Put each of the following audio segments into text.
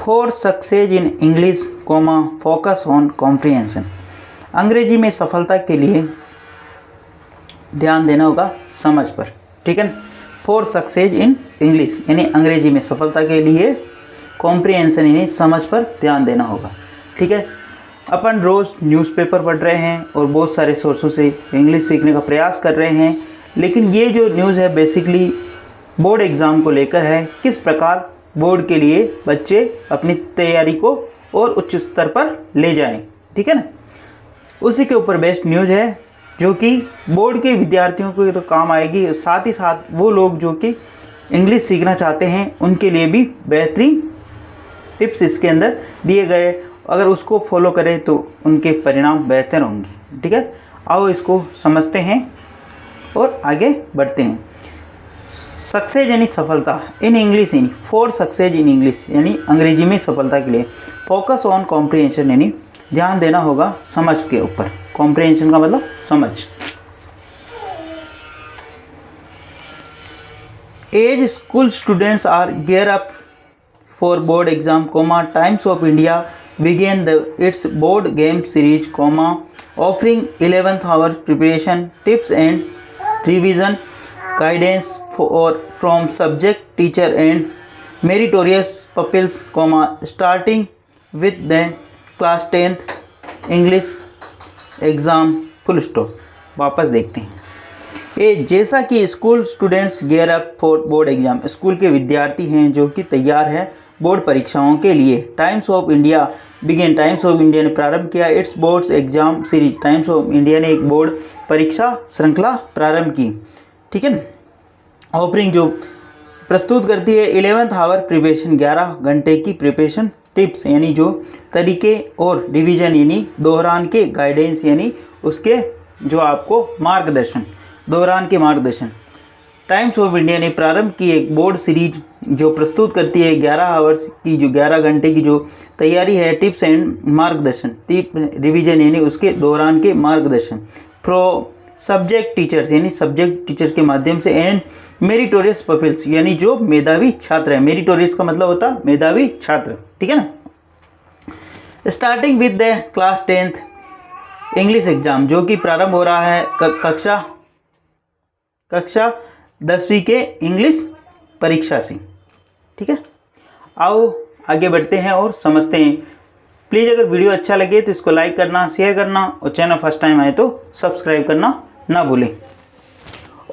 For success in English comma focus on comprehension. अंग्रेजी में सफलता के लिए ध्यान देना होगा समझ पर, ठीक है। फॉर सक्सेस इन इंग्लिश यानी अंग्रेजी में सफलता के लिए कॉम्प्रिहेंशन यानी समझ पर ध्यान देना होगा, ठीक है। अपन रोज़ न्यूज़पेपर पढ़ रहे हैं और बहुत सारे सोर्सों से इंग्लिश सीखने का प्रयास कर रहे हैं, लेकिन ये जो न्यूज़ है बेसिकली बोर्ड एग्ज़ाम को लेकर है। किस प्रकार बोर्ड के लिए बच्चे अपनी तैयारी को और उच्च स्तर पर ले जाएं, ठीक है ना। उसी के ऊपर बेस्ड न्यूज़ है जो कि बोर्ड के विद्यार्थियों को तो काम आएगी, साथ ही साथ वो लोग जो कि इंग्लिश सीखना चाहते हैं उनके लिए भी बेहतरीन टिप्स इसके अंदर दिए गए। अगर उसको फॉलो करें तो उनके परिणाम बेहतर होंगे, ठीक है। आओ इसको समझते हैं और आगे बढ़ते हैं। सक्सेस यानी सफलता इन इंग्लिश यानी फॉर सक्सेस इन इंग्लिश यानी अंग्रेजी में सफलता के लिए फोकस ऑन कॉम्प्रिहेंशन यानी ध्यान देना होगा समझ के ऊपर। कॉम्प्रिहेंशन का मतलब समझ। As school students are gear up for board exam comma Times of India began its board game series, offering 11th hour preparation tips and revision guidance from subject teacher and meritorious pupils, starting with the class 10th English exam full stop। वापस देखते हैं। ये जैसा कि school students gear up for board exam, school के विद्यार्थी हैं जो कि तैयार है बोर्ड परीक्षाओं के लिए। Times of India began, Times of India ने प्रारंभ किया its boards exam series, Times of India ने एक बोर्ड परीक्षा श्रृंखला प्रारंभ की, ठीक है। ऑफरिंग जो प्रस्तुत करती है 11th आवर प्रिपरेशन, 11 घंटे की प्रिपरेशन टिप्स यानी जो तरीके, और रिवीजन यानी दोहरान के, गाइडेंस यानी उसके जो आपको मार्गदर्शन, दोहरान के मार्गदर्शन। टाइम्स ऑफ इंडिया ने प्रारंभ की एक बोर्ड सीरीज जो प्रस्तुत करती है 11 आवर्स की, जो 11 घंटे की जो तैयारी है, टिप्स एंड मार्गदर्शन, टिप रिवीजन यानी उसके दौरान के मार्गदर्शन, प्रो सब्जेक्ट टीचर्स यानी सब्जेक्ट टीचर के माध्यम से, एंड मेरिटोरियस पपिल्स यानी जो मेधावी छात्र है। मेरिटोरियस का मतलब होता है मेधावी छात्र, ठीक है ना। Starting with the class 10th English exam जो कि प्रारंभ हो रहा है कक्षा 10वीं के इंग्लिश परीक्षा से, ठीक है। आओ आगे बढ़ते हैं और समझते हैं। प्लीज़ अगर वीडियो अच्छा लगे तो इसको लाइक करना, शेयर करना, और चैनल फर्स्ट टाइम आए तो सब्सक्राइब करना ना भूलें।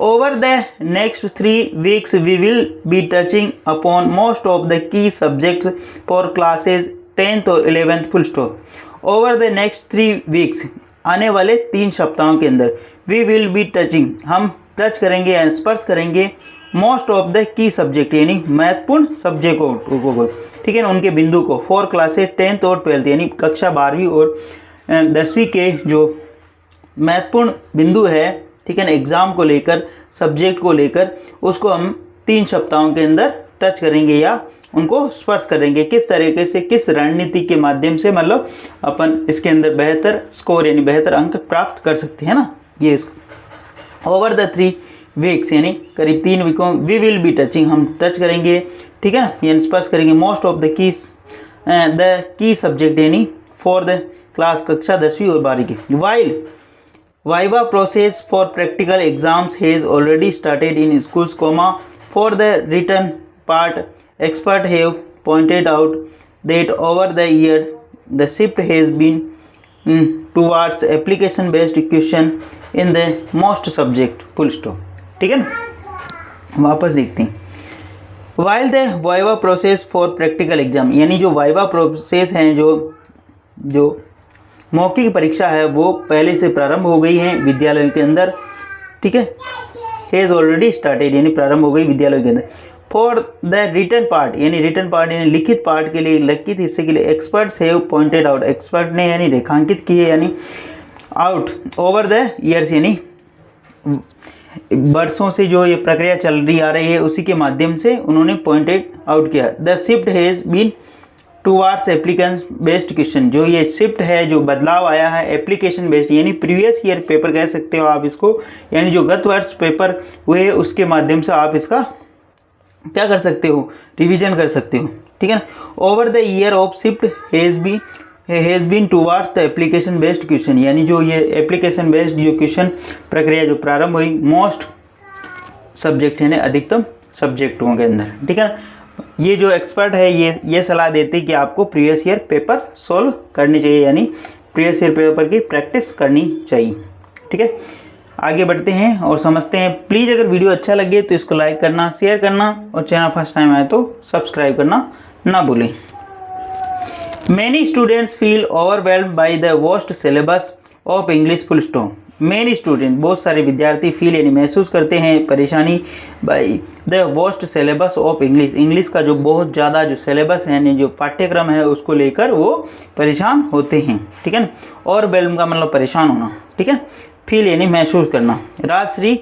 Over the next 3 weeks we will be touching upon most of the key subjects for classes 10th और 11th full stop. Over the next 3 weeks आने वाले 3 सप्ताहों के अंदर, वी विल बी टचिंग हम टच करेंगे या स्पर्श करेंगे मोस्ट ऑफ द की सब्जेक्ट यानी महत्वपूर्ण सब्जेक्ट को, ठीक है ना, उनके बिंदु को, फॉर क्लासेज 10th और 12th यानी कक्षा 12वीं और 10वीं के जो महत्वपूर्ण बिंदु है, ठीक है ना, एग्ज़ाम को लेकर, सब्जेक्ट को लेकर, उसको हम 3 सप्ताहों के अंदर टच करेंगे या उनको स्पर्श करेंगे। किस तरीके से, किस रणनीति के माध्यम से, मतलब अपन इसके अंदर बेहतर स्कोर यानी बेहतर अंक प्राप्त कर सकते हैं ना, ये इसको। ओवर द 3 weeks यानी करीब 3 वीकों, वी विल बी टचिंग हम टच करेंगे, ठीक है ना, यानी स्पर्श करेंगे मोस्ट ऑफ द की सब्जेक्ट यानी फॉर द क्लास कक्षा 10वीं और 12वीं की। While viva process for practical exams has already started in schools for the written part expert have pointed out that over the year the shift has been towards application based question in the most subject full stop, ठीक है ना। वापस देखते हैं। While the viva process for practical exam यानी जो viva process हैं, जो मौखिक परीक्षा है, वो पहले से प्रारंभ हो गई हैं विद्यालयों के अंदर, ठीक है। हैज़ ऑलरेडी स्टार्टेड यानी प्रारंभ हो गई विद्यालयों के अंदर। फॉर द रिटन पार्ट यानी रिटन पार्ट यानी लिखित पार्ट के लिए, लिखित हिस्से के लिए, experts have pointed out expert ने यानी रेखांकित किए यानी आउट ओवर द ईयर्स यानी वर्षों से जो ये प्रक्रिया चल रही आ रही है उसी के माध्यम से उन्होंने पॉइंटेड आउट किया। The shift has been towards application based question, जो ये शिफ्ट है, जो बदलाव आया है एप्लीकेशन बेस्ड यानी प्रीवियस ईयर पेपर कह सकते हो आप इसको, यानी जो गत वर्ष पेपर हुए उसके माध्यम से आप इसका क्या कर सकते हो, रिवीजन कर सकते हो, ठीक है ना। Over the year of shift has been towards the application based question, यानी जो ये एप्लीकेशन बेस्ड जो क्वेश्चन प्रक्रिया जो प्रारंभ हुई मोस्ट सब्जेक्ट है ना, अधिकतम सब्जेक्टों के अंदर, ठीक है ना। ये जो एक्सपर्ट है ये सलाह देते हैं कि आपको प्रीवियस ईयर पेपर सॉल्व करनी चाहिए, यानी प्रीवियस ईयर पेपर की प्रैक्टिस करनी चाहिए, ठीक है। आगे बढ़ते हैं और समझते हैं। प्लीज़ अगर वीडियो अच्छा लगे तो इसको लाइक करना, शेयर करना और चैनल फर्स्ट टाइम आए तो सब्सक्राइब करना ना भूलें। Many students feel overwhelmed by the vast syllabus of English full stop. Many student, बहुत सारे विद्यार्थी फील यानी महसूस करते हैं परेशानी by the vast syllabus of English, English का जो बहुत ज़्यादा जो सिलेबस है यानी जो पाठ्यक्रम है उसको लेकर वो परेशान होते हैं, ठीक है ना। ओवरवेल्म का मतलब परेशान होना, ठीक है। फील यानी महसूस करना। राजश्री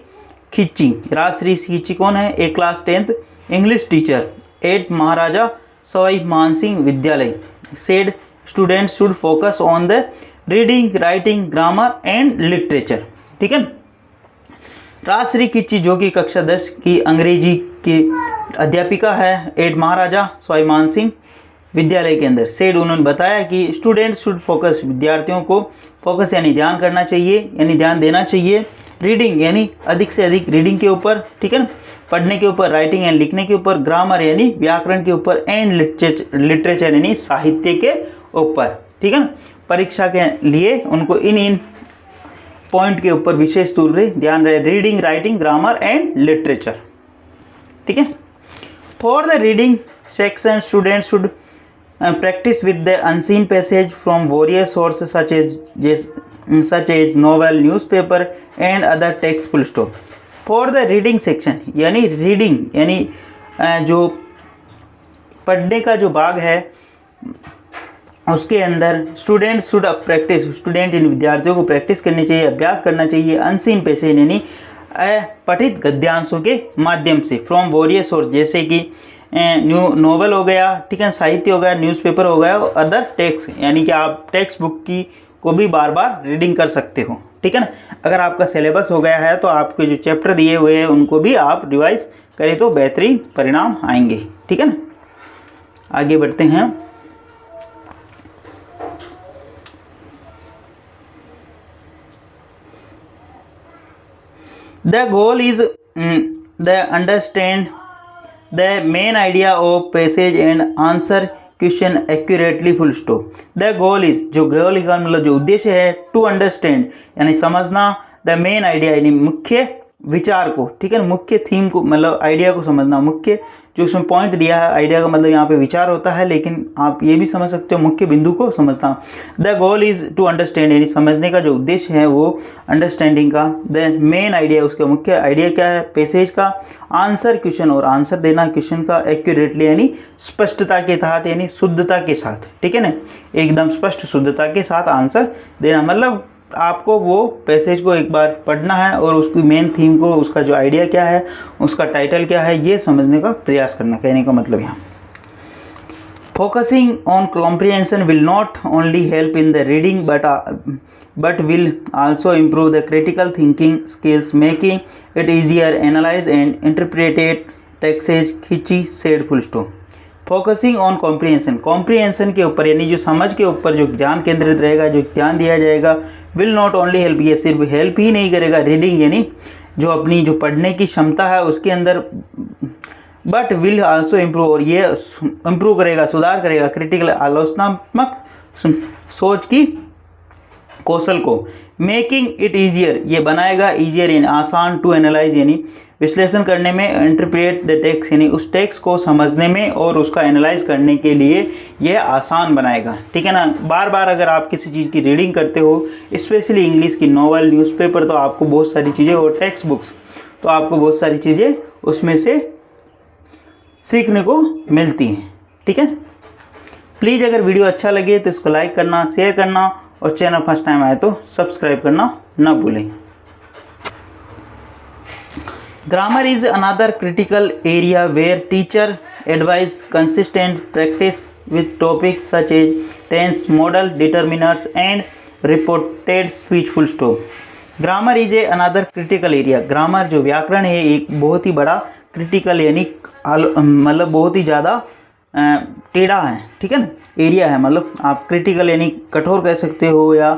खिच्ची कौन है, a class 10th English teacher at Maharaja Sawai Mansingh Vidyalaya said students should focus on the reading, writing, grammar and literature, ठीक है। राजश्री खिच्ची जो कि कक्षा 10 की अंग्रेजी की अध्यापिका है एट महाराजा सवाई मानसिंह विद्यालय के अंदर, सेड उन्होंने बताया कि स्टूडेंट्स शुड फोकस, विद्यार्थियों को फोकस यानी ध्यान करना चाहिए, यानी ध्यान देना चाहिए। रीडिंग यानी अधिक से अधिक रीडिंग के ऊपर, ठीक है ना, पढ़ने के ऊपर, राइटिंग यानी लिखने के ऊपर, ग्रामर यानी व्याकरण के ऊपर, एंड लिटरेचर यानी साहित्य के ऊपर, ठीक है ना। परीक्षा के लिए उनको इन पॉइंट के ऊपर विशेष तौर पर ध्यान रहे, reading, writing, grammar and literature, ठीक है। For the reading section students should practice with the unseen passage from various sources such as novel, newspaper and other text full stop. For the reading section यानी reading यानी जो पढ़ने का जो भाग है उसके अंदर students should practice, student in विद्यार्थियों को प्रैक्टिस करनी चाहिए, अभ्यास करना चाहिए। अनसीन पैसेज यानी अपठित गद्यांशों के माध्यम से, फ्रॉम वेरियस सोर्स जैसे कि नोवेल हो गया, ठीक है, साहित्य हो गया, न्यूज़पेपर हो गया और अदर टेक्स्ट यानी कि आप टेक्स्ट बुक की को भी बार बार रीडिंग कर सकते हो, ठीक है ना। अगर आपका सिलेबस हो गया है तो आपके जो चैप्टर दिए हुए हैं उनको भी आप रिवाइज करें तो बेहतरीन परिणाम आएंगे, ठीक है ना। आगे बढ़ते हैं। The goal is the understand the main idea of passage and answer question accurately full stop. The goal is, जो गोल का मतलब जो उद्देश्य है, to understand यानी समझना, the main idea यानी मुख्य विचार को, ठीक है ना, मुख्य थीम को मतलब आइडिया को समझना, मुख्य जो उसमें पॉइंट दिया है, आइडिया का मतलब यहाँ पे विचार होता है, लेकिन आप ये भी समझ सकते हो मुख्य बिंदु को समझना। The goal is to understand यानी समझने का जो उद्देश्य है वो अंडरस्टैंडिंग का, द मेन आइडिया उसका मुख्य आइडिया क्या है, पैसेज का, आंसर क्वेश्चन और आंसर देना क्वेश्चन का, एक्यूरेटली यानी स्पष्टता के साथ यानी शुद्धता के साथ, ठीक है ना, एकदम स्पष्ट शुद्धता के साथ आंसर देना, मतलब आपको वो पैसेज को एक बार पढ़ना है और उसकी मेन थीम को, उसका जो आइडिया क्या है, उसका टाइटल क्या है, ये समझने का प्रयास करना, कहने का मतलब यहाँ। Focusing on comprehension will not only help in the reading but will also improve the critical thinking skills, making it easier analyze and interpret texts, खिच्ची said full stop. Focusing on comprehension, comprehension के ऊपर यानी जो समझ के ऊपर जो ध्यान केंद्रित रहेगा, जो ध्यान दिया जाएगा, विल नॉट ओनली हेल्प, ये सिर्फ हेल्प ही नहीं करेगा रीडिंग यानी जो अपनी जो पढ़ने की क्षमता है उसके अंदर, बट विल आल्सो इम्प्रूव, और ये इम्प्रूव करेगा, सुधार करेगा क्रिटिकल आलोचनात्मक सोच की कौशल को, मेकिंग इट ईजियर, ये बनाएगा ईजियर यानी आसान, टू एनालाइज यानी विश्लेषण करने में, इंटरप्रेट द टेक्स्ट यानी उस टेक्स्ट को समझने में और उसका एनालाइज करने के लिए ये आसान बनाएगा, ठीक है ना। बार बार अगर आप किसी चीज़ की रीडिंग करते हो, स्पेशली इंग्लिश की नॉवल, न्यूज़पेपर, तो आपको बहुत सारी चीज़ें, और टेक्स्ट बुक्स तो आपको बहुत सारी चीज़ें उसमें से सीखने को मिलती हैं, ठीक है। प्लीज़ अगर वीडियो अच्छा लगे तो इसको लाइक करना, शेयर करना और चैनल फर्स्ट टाइम आए तो सब्सक्राइब करना ना भूलें। Grammar is another critical area where teacher advise consistent practice with topics such as tense, modal, determinants and reported speech full stop. Grammar is a another critical area. Grammar जो व्याकरण है एक बहुत ही बड़ा क्रिटिकल यानी मतलब बहुत ही ज़्यादा टेढ़ा है, ठीक है ना, एरिया है। मतलब आप क्रिटिकल यानी कठोर कह सकते हो या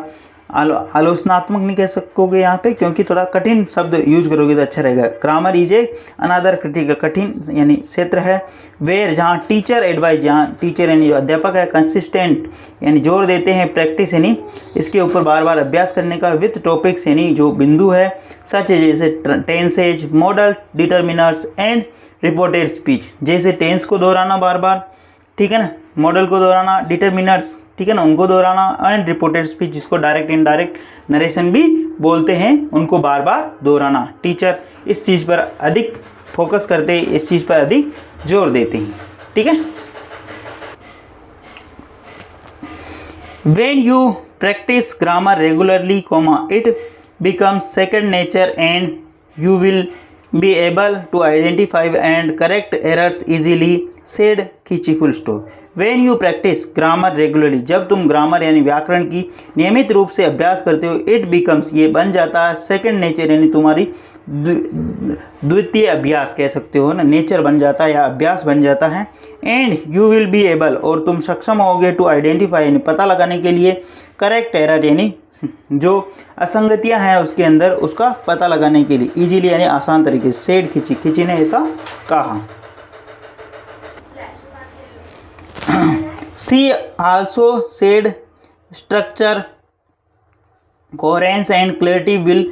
आलोचनात्मक नहीं कह सकोगे यहाँ पे, क्योंकि थोड़ा कठिन शब्द यूज करोगे तो अच्छा रहेगा। Grammar is a another critical, कठिन यानी क्षेत्र है। वेयर जहाँ टीचर एडवाइज, जहाँ टीचर यानी जो अध्यापक है, कंसिस्टेंट यानी जोर देते हैं, प्रैक्टिस यानी इसके ऊपर बार बार अभ्यास करने का, विथ टॉपिक्स यानी जो बिंदु है, सच जैसे tenses, model, determiners and reported speech, जैसे टेंस को दोहराना बार बार, ठीक है ना, मॉडल को दोहराना, डिटर्मिनर्स, ठीक है ना, उनको दोहराना, एंड रिपोर्टेड स्पीच जिसको डायरेक्ट इनडायरेक्ट नरेशन भी बोलते हैं, उनको बार बार दोहराना। टीचर इस चीज़ पर अधिक फोकस करते हैं, इस चीज़ पर अधिक जोर देते हैं, ठीक है। When you practice grammar regularly, it becomes second nature and you will be able to identify and correct errors easily, said खींची full stop. When you practice grammar regularly, जब तुम ग्रामर यानी व्याकरण की नियमित रूप से अभ्यास करते हो, it becomes ये बन जाता है second nature यानी तुम्हारी द्वितीय अभ्यास कह सकते हो ना, नेचर बन जाता है या अभ्यास बन जाता है। And you will be able, और तुम सक्षम होगे, टू आइडेंटिफाई यानी पता लगाने के लिए, करेक्ट एरर यानी जो असंगतियां हैं उसके अंदर उसका पता लगाने के लिए, इजीली यानी आसान तरीके से। सेड खिची, खिची ने ऐसा कहा। She also said structure, coherence and clarity will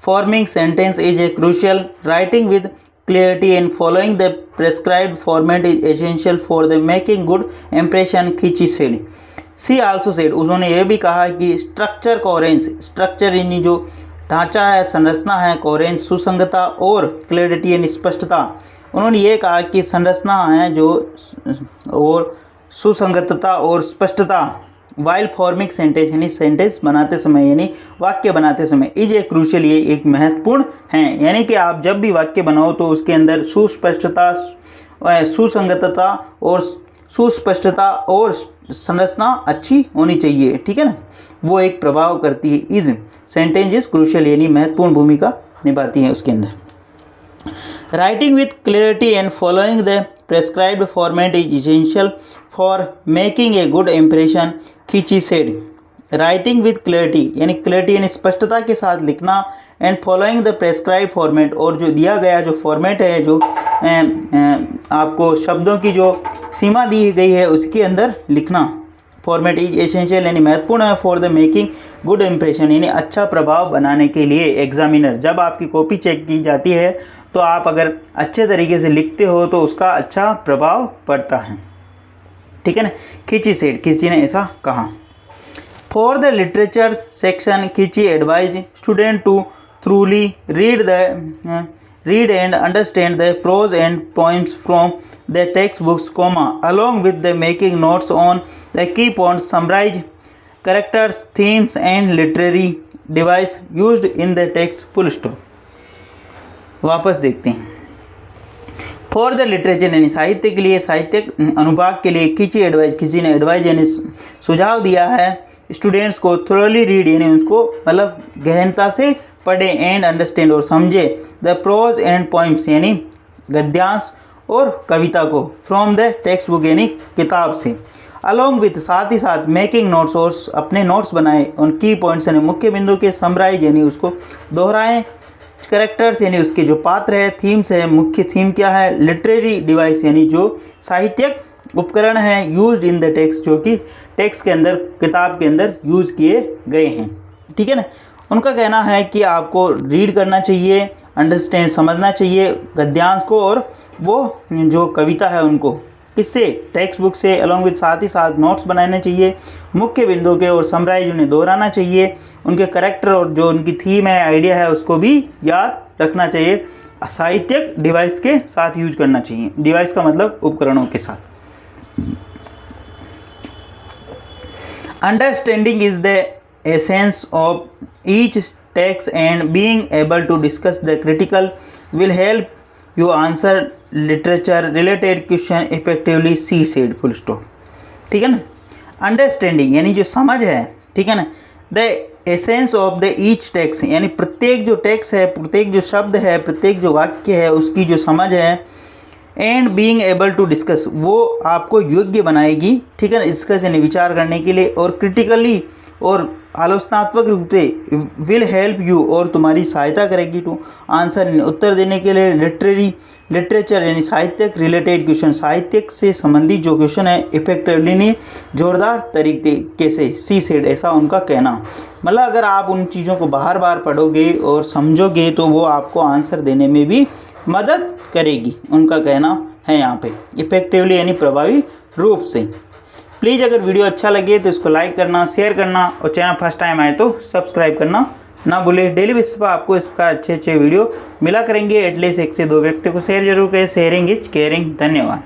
forming sentence is a crucial. Writing with clarity and following the prescribed format is essential for the making good impression, खींची said. She also said, उन्होंने ये भी कहा कि structure, coherence, structure यानी जो ढांचा है, संरचना है, कोहेरेंस सुसंगता, और क्लैरिटी यानी स्पष्टता। उन्होंने ये कहा कि संरचना है जो और सुसंगतता और स्पष्टता, वाइल फॉर्मिंग सेंटेंस यानी सेंटेंस बनाते समय यानी वाक्य बनाते समय, इज ए क्रूशियल ये एक महत्वपूर्ण है। यानी कि आप जब भी वाक्य बनाओ तो उसके अंदर सुस्पष्टता, सुसंगतता और सुस्पष्टता और संरचना अच्छी होनी चाहिए, ठीक है ना, वो एक प्रभाव करती है। इज सेंटेंस इज क्रूशियल यानी महत्वपूर्ण भूमिका निभाती है उसके अंदर। Writing with clarity and following the prescribed format is essential for making a good impression, खींची said. Writing with clarity यानी clarity यानी स्पष्टता के साथ लिखना, and following the prescribed format, और जो दिया गया जो फॉर्मेट है, जो आपको शब्दों की जो सीमा दी गई है उसके अंदर लिखना, फॉर्मेट इज एसेंशियल यानी महत्वपूर्ण है, for the making good impression यानी अच्छा प्रभाव बनाने के लिए। एग्जामिनर जब आपकी कॉपी चेक की जाती है तो आप अगर अच्छे तरीके से लिखते हो तो उसका अच्छा प्रभाव पड़ता है, ठीक है ना। खींची सेड, खींची ने ऐसा कहा। For the literature section, Khinchi advise student to thoroughly read and understand the prose and poems from the textbooks, along with the making notes on the key points, summarize characters, themes and literary device used in the text, full stop। वापस देखते हैं। For the literature यानी साहित्य के लिए, साहित्यिक अनुभाग के लिए, खींची एडवाइज, खींची ने एडवाइज यानी सुझाव दिया है स्टूडेंट्स को, थोरली रीड यानी उसको मतलब गहनता से पढ़े, एंड अंडरस्टैंड और समझे, द प्रोज एंड पोइम्स यानी गद्यांश और कविता को, फ्रॉम द टेक्स्ट बुक यानी किताब से, अलॉन्ग विथ साथ ही साथ, मेकिंग नोट्स और अपने नोट्स बनाए, उन की पॉइंट्स यानी मुख्य बिंदु के, समराइज यानी उसको दोहराएं, कैरेक्टर्स यानी उसके जो पात्र है, थीम्स है, मुख्य थीम क्या है, लिटरेरी डिवाइस यानी जो साहित्यिक उपकरण है, यूज्ड इन द टेक्स्ट जो कि टेक्स्ट के अंदर, किताब के अंदर यूज़ किए गए हैं, ठीक है ना। उनका कहना है कि आपको रीड करना चाहिए, अंडरस्टैंड समझना चाहिए गद्यांश को, और वो जो कविता है उनको किससे, टेक्स्ट बुक से, अलॉन्ग विद साथ ही साथ नोट्स बनाने चाहिए, मुख्य बिंदु के और समराइज उन्हें दोहराना चाहिए, उनके करेक्टर और जो उनकी थीम है, आइडिया है, उसको भी याद रखना चाहिए, साहित्यिक डिवाइस के साथ यूज करना चाहिए। डिवाइस का मतलब उपकरणों के साथ। Understanding is the essence of each text and being able to discuss the critical will help you answer literature related question effectively, she said, full stop, ठीक है ना। अंडरस्टैंडिंग यानी जो समझ है, ठीक है ना, the essence of the each text, यानी प्रत्येक जो टेक्स्ट है, प्रत्येक जो शब्द है, प्रत्येक जो वाक्य है, उसकी जो समझ है, and being able to discuss, वो आपको योग्य बनाएगी, ठीक है ना, डिस्कस यानी विचार करने के लिए, और क्रिटिकली और आलोचनात्मक रूप से विल हेल्प यू, और तुम्हारी सहायता करेगी टू आंसर, उत्तर देने के लिए, लिटरेचर यानी साहित्यक रिलेटेड क्वेश्चन, साहित्यक से संबंधित जो क्वेश्चन है, इफेक्टिवली नहीं जोरदार तरीके से, सी सेड, ऐसा उनका कहना। मतलब अगर आप उन चीज़ों को बार बार पढ़ोगे और समझोगे तो वो आपको आंसर देने में भी मदद करेगी, उनका कहना है यहाँ पे, इफेक्टिवली यानी प्रभावी रूप से। प्लीज़ अगर वीडियो अच्छा लगे तो इसको लाइक करना, शेयर करना, और चैनल फर्स्ट टाइम आए तो सब्सक्राइब करना ना भूलें। डेली बेसिस पर आपको इस प्रकार अच्छे वीडियो मिला करेंगे, एटलीस्ट 1 से 2 व्यक्ति को शेयर जरूर करें। Sharing is caring. धन्यवाद।